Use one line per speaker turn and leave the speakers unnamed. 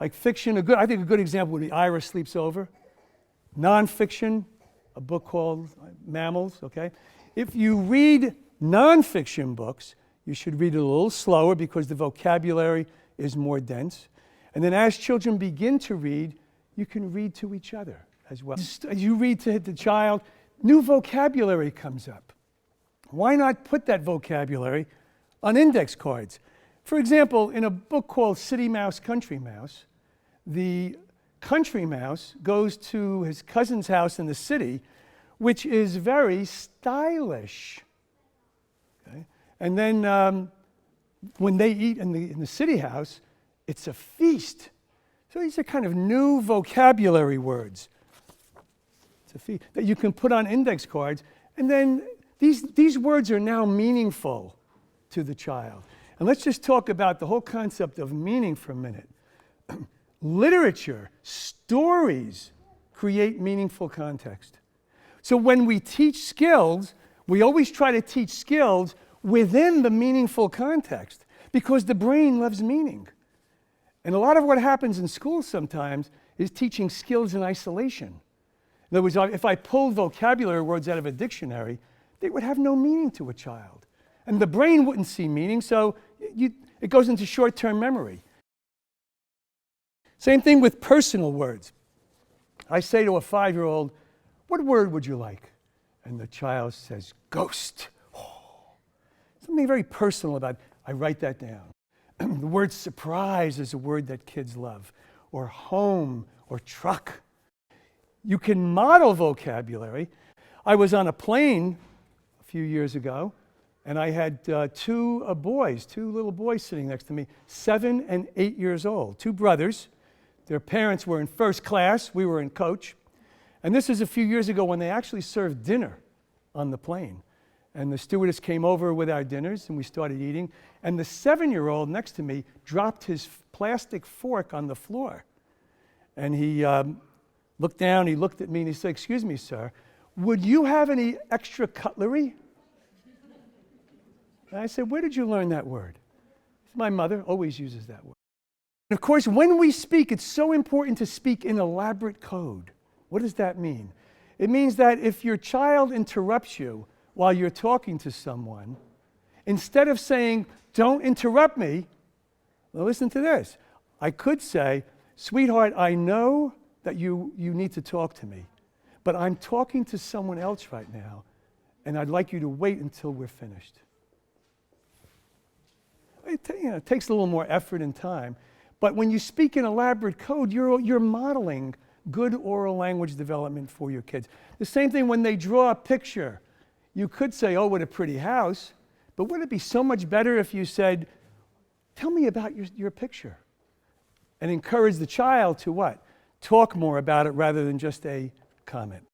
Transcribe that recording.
Like fiction, I think a good example would be Ira Sleeps Over. Nonfiction, a book called Mammals, okay? If you read nonfiction books, you should read it a little slower because the vocabulary is more dense. And then as children begin to read, you can read to each other as well. As you read to the child, new vocabulary comes up. Why not put that vocabulary on index cards? For example, in a book called City Mouse, Country Mouse, the country mouse goes to his cousin's house in the city, which is very stylish. Okay? And then when they eat in the city house, it's a feast. So these are kind of new vocabulary words. It's a feast that you can put on index cards, and then these words are now meaningful to the child. And let's just talk about the whole concept of meaning for a minute. Literature, stories create meaningful context. So when we teach skills, we always try to teach skills within the meaningful context because the brain loves meaning. And a lot of what happens in school sometimes is teaching skills in isolation. In other words, if I pulled vocabulary words out of a dictionary, they would have no meaning to a child. And the brain wouldn't see meaning, so it goes into short-term memory. Same thing with personal words. I say to a 5-year-old, "What word would you like?" And the child says, "Ghost." Oh, something very personal about it. I write that down. The word surprise is a word that kids love, or home, or truck. You can model vocabulary. I was on a plane a few years ago, and I had two little boys sitting next to me, 7 and 8 years old, 2 brothers. Their parents were in first class, we were in coach. And this is a few years ago when they actually served dinner on the plane. And the stewardess came over with our dinners and we started eating. And the 7-year-old next to me dropped his plastic fork on the floor. And he looked down, he looked at me and he said, "Excuse me, sir, would you have any extra cutlery?" And I said, "Where did you learn that word?" My mother always uses that word. And of course, when we speak, it's so important to speak in elaborate code. What does that mean? It means that if your child interrupts you while you're talking to someone, instead of saying, "Don't interrupt me," well, listen to this. I could say, "Sweetheart, I know that you need to talk to me, but I'm talking to someone else right now, and I'd like you to wait until we're finished." It takes a little more effort and time. But when you speak in elaborate code, you're modeling good oral language development for your kids. The same thing when they draw a picture. You could say, "Oh, what a pretty house," but wouldn't it be so much better if you said, "Tell me about your picture," and encourage the child to what? Talk more about it rather than just a comment.